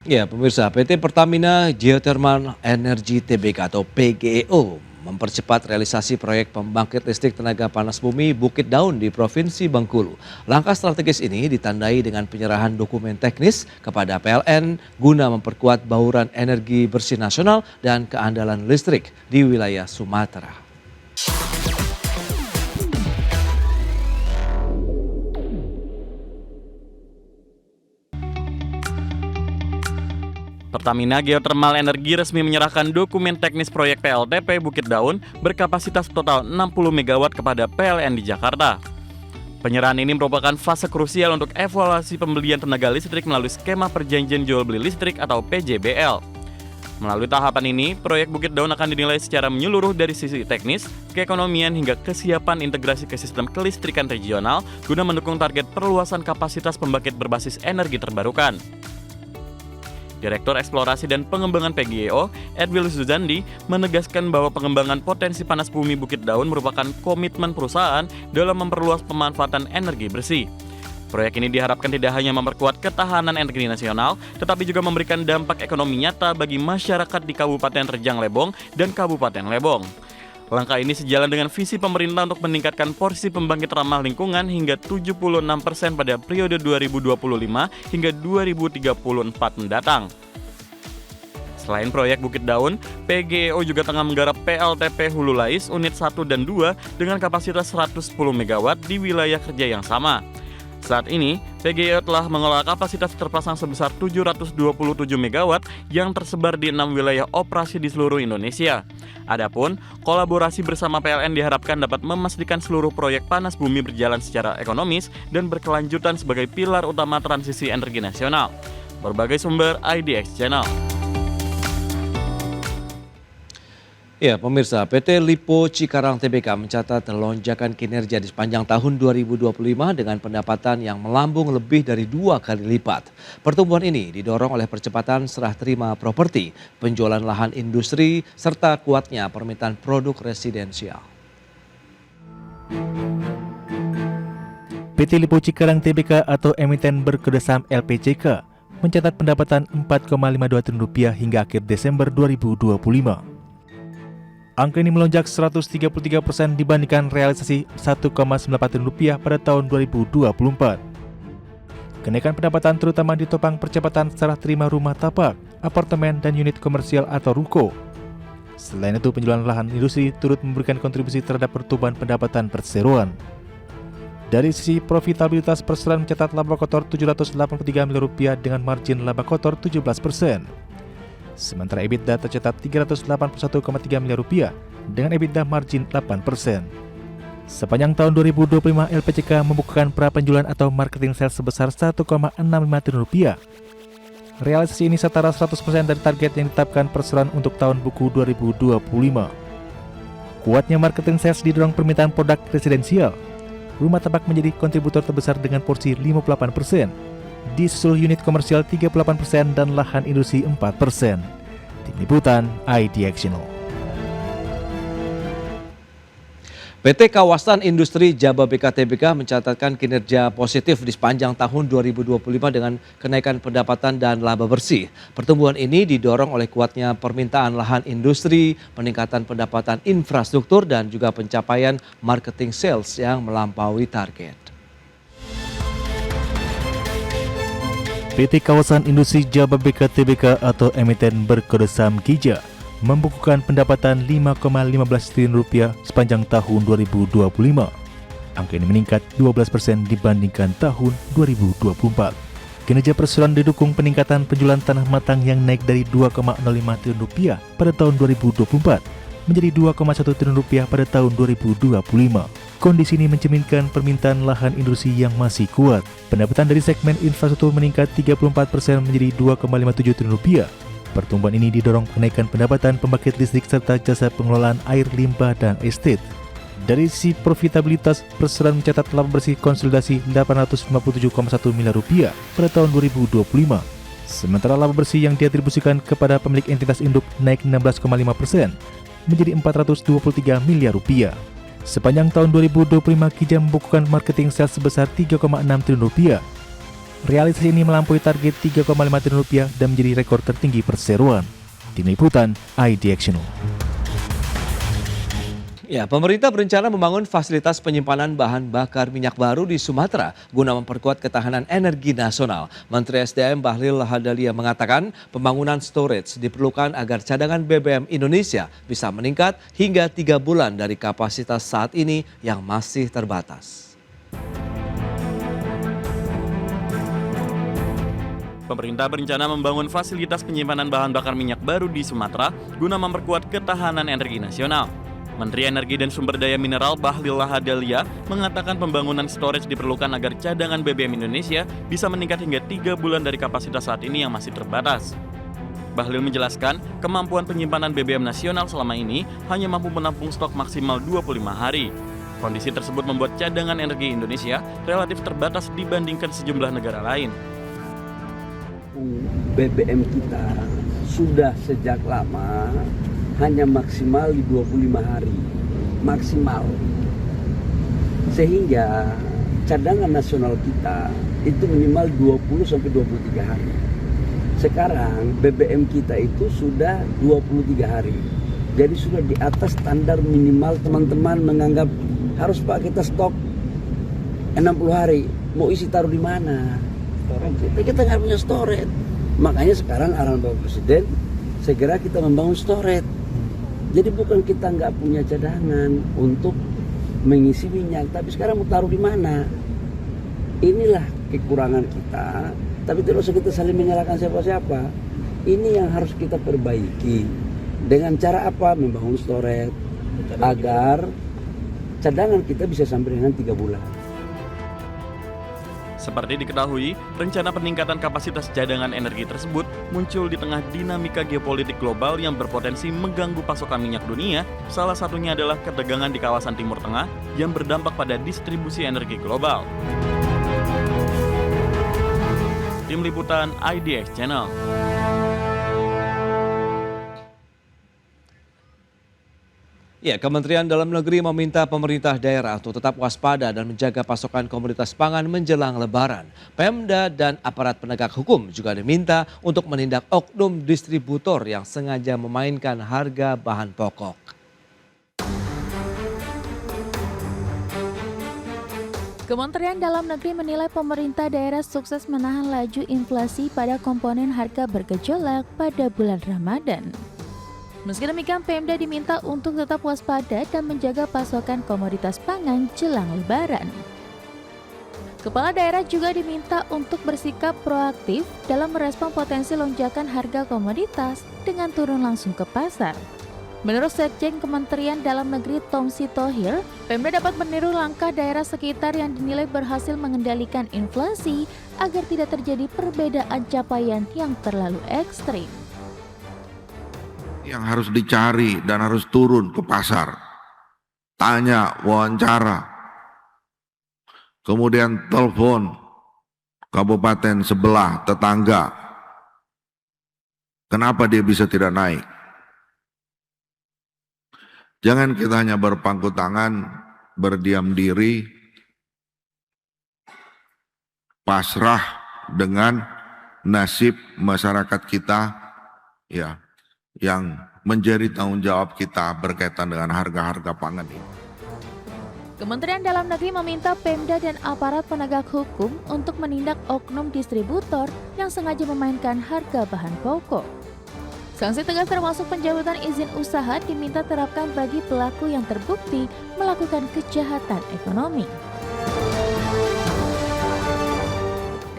Ya, pemirsa, PT Pertamina Geothermal Energy Tbk atau PGEO mempercepat realisasi proyek pembangkit listrik tenaga panas bumi Bukit Daun di Provinsi Bengkulu. Langkah strategis ini ditandai dengan penyerahan dokumen teknis kepada PLN guna memperkuat bauran energi bersih nasional dan keandalan listrik di wilayah Sumatera. Pertamina Geothermal Energi resmi menyerahkan dokumen teknis proyek PLTP Bukit Daun berkapasitas total 60 MW kepada PLN di Jakarta. Penyerahan ini merupakan fase krusial untuk evaluasi pembelian tenaga listrik melalui skema perjanjian jual beli listrik atau PJBL. Melalui tahapan ini, proyek Bukit Daun akan dinilai secara menyeluruh dari sisi teknis, keekonomian hingga kesiapan integrasi ke sistem kelistrikan regional guna mendukung target perluasan kapasitas pembangkit berbasis energi terbarukan. Direktur Eksplorasi dan Pengembangan PGEO, Edwil Suzandi, menegaskan bahwa pengembangan potensi panas bumi Bukit Daun merupakan komitmen perusahaan dalam memperluas pemanfaatan energi bersih. Proyek ini diharapkan tidak hanya memperkuat ketahanan energi nasional, tetapi juga memberikan dampak ekonomi nyata bagi masyarakat di Kabupaten Rejang Lebong dan Kabupaten Lebong. Langkah ini sejalan dengan visi pemerintah untuk meningkatkan porsi pembangkit ramah lingkungan hingga 76% pada periode 2025 hingga 2034 mendatang. Selain proyek Bukit Daun, PGEO juga tengah menggarap PLTP Hulu Lais Unit 1 dan 2 dengan kapasitas 110 MW di wilayah kerja yang sama. Saat ini, PGEO telah mengelola kapasitas terpasang sebesar 727 MW yang tersebar di 6 wilayah operasi di seluruh Indonesia. Adapun, kolaborasi bersama PLN diharapkan dapat memastikan seluruh proyek panas bumi berjalan secara ekonomis dan berkelanjutan sebagai pilar utama transisi energi nasional. Berbagai sumber IDX Channel. Ya, pemirsa, PT Lipo Cikarang Tbk mencatat lonjakan kinerja di sepanjang tahun 2025 dengan pendapatan yang melambung lebih dari 2 kali lipat. Pertumbuhan ini didorong oleh percepatan serah terima properti, penjualan lahan industri, serta kuatnya permintaan produk residensial. PT Lipo Cikarang Tbk atau emiten berkode saham LPCK mencatat pendapatan Rp4,52 triliun hingga akhir Desember 2025. Angka ini melonjak 133% dibandingkan realisasi Rp1,98 triliun pada tahun 2024. Kenaikan pendapatan terutama ditopang percepatan serah terima rumah tapak, apartemen, dan unit komersial atau ruko. Selain itu, penjualan lahan industri turut memberikan kontribusi terhadap pertumbuhan pendapatan perseroan. Dari sisi profitabilitas, perseroan mencatat laba kotor Rp783 miliar dengan margin laba kotor 17%. Sementara EBITDA tercatat Rp381,3 miliar dengan EBITDA margin 8%. Sepanjang tahun 2025, LPCK membukukan prapenjualan atau marketing sales sebesar Rp1,65 triliun. Realisasi ini setara 100% dari target yang ditetapkan perseroan untuk tahun buku 2025. Kuatnya marketing sales didorong permintaan produk residensial. Rumah tapak menjadi kontributor terbesar dengan porsi 58%. Disusul unit komersial 38% dan lahan industri 4%. Tim Liputan IDX Channel. PT Kawasan Industri Jababeka Tbk mencatatkan kinerja positif di sepanjang tahun 2025 dengan kenaikan pendapatan dan laba bersih. Pertumbuhan ini didorong oleh kuatnya permintaan lahan industri, peningkatan pendapatan infrastruktur, dan juga pencapaian marketing sales yang melampaui target. PT Kawasan Industri Jababeka Tbk atau emiten berkode saham KIJA membukukan pendapatan Rp5,15 triliun sepanjang tahun 2025. Angka ini meningkat 12% dibandingkan tahun 2024. Kinerja perseroan didukung peningkatan penjualan tanah matang yang naik dari Rp2,05 triliun pada tahun 2024 menjadi Rp2,1 triliun pada tahun 2025. Kondisi ini mencerminkan permintaan lahan industri yang masih kuat. Pendapatan dari segmen infrastruktur meningkat 34% menjadi Rp2,57 triliun. Pertumbuhan ini didorong kenaikan pendapatan pembangkit listrik serta jasa pengelolaan air limbah dan estate. Dari sisi profitabilitas, perseroan mencatat laba bersih konsolidasi Rp857,1 miliar pada tahun 2025. Sementara laba bersih yang diatribusikan kepada pemilik entitas induk naik 16,5% menjadi Rp423 miliar. Sepanjang tahun 2025, KIJA membukukan marketing sales sebesar Rp3,6 triliun. Realisasi ini melampaui target Rp3,5 triliun dan menjadi rekor tertinggi perseroan. Tim Liputan, IDX Channel. Ya, pemerintah berencana membangun fasilitas penyimpanan bahan bakar minyak baru di Sumatera guna memperkuat ketahanan energi nasional. Menteri SDM Bahlil Lahadalia mengatakan pembangunan storage diperlukan agar cadangan BBM Indonesia bisa meningkat hingga 3 bulan dari kapasitas saat ini yang masih terbatas. Pemerintah berencana membangun fasilitas penyimpanan bahan bakar minyak baru di Sumatera guna memperkuat ketahanan energi nasional. Menteri Energi dan Sumber Daya Mineral Bahlil Lahadalia mengatakan pembangunan storage diperlukan agar cadangan BBM Indonesia bisa meningkat hingga 3 bulan dari kapasitas saat ini yang masih terbatas. Bahlil menjelaskan, kemampuan penyimpanan BBM nasional selama ini hanya mampu menampung stok maksimal 25 hari. Kondisi tersebut membuat cadangan energi Indonesia relatif terbatas dibandingkan sejumlah negara lain. BBM kita sudah sejak lama hanya maksimal di 25 hari, maksimal. Sehingga cadangan nasional kita itu minimal 20-23 hari. Sekarang BBM kita itu sudah 23 hari. Jadi sudah di atas standar minimal. Teman-teman menganggap harus Pak kita stok 60 hari, mau isi taruh di mana? Kita nggak punya storage. Makanya sekarang arahan Bapak Presiden segera kita membangun storage. Jadi bukan kita nggak punya cadangan untuk mengisi minyak, tapi sekarang mau taruh di mana? Inilah kekurangan kita. Tapi tidak usah kita saling menyalahkan siapa-siapa. Ini yang harus kita perbaiki. Dengan cara apa? Membangun storage agar cadangan kita bisa sampai dengan 3 bulan. Seperti diketahui, rencana peningkatan kapasitas cadangan energi tersebut muncul di tengah dinamika geopolitik global yang berpotensi mengganggu pasokan minyak dunia. Salah satunya adalah ketegangan di kawasan Timur Tengah yang berdampak pada distribusi energi global. Tim Liputan IDX Channel. Ya, Kementerian Dalam Negeri meminta pemerintah daerah untuk tetap waspada dan menjaga pasokan komoditas pangan menjelang Lebaran. Pemda dan aparat penegak hukum juga diminta untuk menindak oknum distributor yang sengaja memainkan harga bahan pokok. Kementerian Dalam Negeri menilai pemerintah daerah sukses menahan laju inflasi pada komponen harga bergejolak pada bulan Ramadan. Meski demikian, Pemda diminta untuk tetap waspada dan menjaga pasokan komoditas pangan jelang Lebaran. Kepala daerah juga diminta untuk bersikap proaktif dalam merespon potensi lonjakan harga komoditas dengan turun langsung ke pasar. Menurut Sekjen Kementerian Dalam Negeri Tom Sitohir, Pemda dapat meniru langkah daerah sekitar yang dinilai berhasil mengendalikan inflasi agar tidak terjadi perbedaan capaian yang terlalu ekstrim. Yang harus dicari dan harus turun ke pasar, tanya, wawancara, kemudian telepon kabupaten sebelah, tetangga, kenapa dia bisa tidak naik. Jangan kita hanya berpangku tangan, berdiam diri, pasrah dengan nasib masyarakat kita, ya, yang menjadi tanggung jawab kita berkaitan dengan harga-harga pangan ini. Kementerian Dalam Negeri meminta Pemda dan aparat penegak hukum untuk menindak oknum distributor yang sengaja memainkan harga bahan pokok. Sanksi tegas termasuk pencabutan izin usaha diminta terapkan bagi pelaku yang terbukti melakukan kejahatan ekonomi.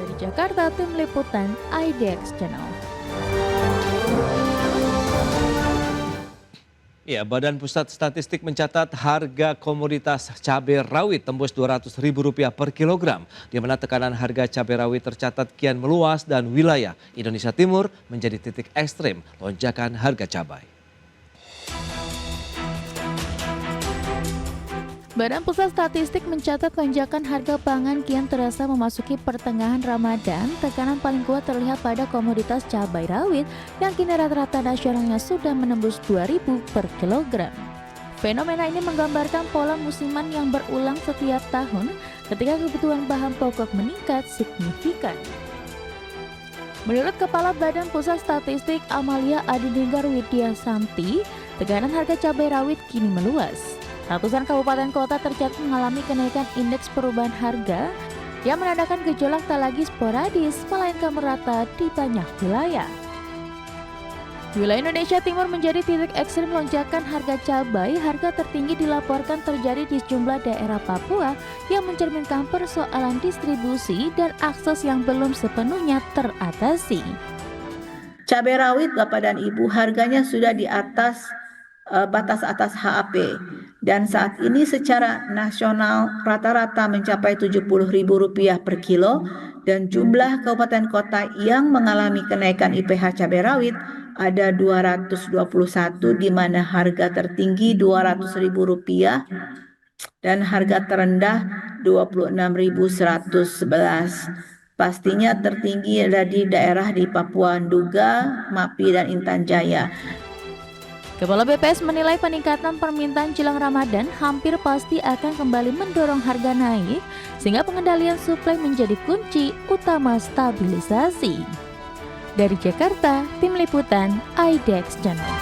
Dari Jakarta, Tim Liputan IDX Channel. Ya, Badan Pusat Statistik mencatat harga komoditas cabai rawit tembus Rp200.000 per kilogram, di mana tekanan harga cabai rawit tercatat kian meluas dan wilayah Indonesia Timur menjadi titik ekstrim lonjakan harga cabai. Badan Pusat Statistik mencatat lonjakan harga pangan kian terasa memasuki pertengahan Ramadan. Tekanan paling kuat terlihat pada komoditas cabai rawit yang kini rata-rata nasionalnya sudah menembus Rp2.000 per kilogram. Fenomena ini menggambarkan pola musiman yang berulang setiap tahun ketika kebutuhan bahan pokok meningkat signifikan. Menurut Kepala Badan Pusat Statistik Amalia Adininggar Widya Santi, tekanan harga cabai rawit kini meluas. Ratusan kabupaten kota tercatat mengalami kenaikan indeks perubahan harga yang menandakan gejolak tak lagi sporadis, melainkan merata di banyak wilayah. Wilayah Indonesia Timur menjadi titik ekstrim lonjakan harga cabai. Harga tertinggi dilaporkan terjadi di sejumlah daerah Papua yang mencerminkan persoalan distribusi dan akses yang belum sepenuhnya teratasi. Cabai rawit Bapak dan Ibu harganya sudah di atas batas atas HAP dan saat ini secara nasional rata-rata mencapai Rp70.000 per kilo dan jumlah kabupaten kota yang mengalami kenaikan IPH cabai rawit ada 221 di mana harga tertinggi Rp200.000 dan harga terendah Rp26.111. Pastinya tertinggi ada di daerah di Papua Nduga, Mapi dan Intan Jaya. Kepala BPS menilai peningkatan permintaan jelang Ramadan hampir pasti akan kembali mendorong harga naik, sehingga pengendalian suplai menjadi kunci utama stabilisasi. Dari Jakarta, Tim Liputan IDEX Channel.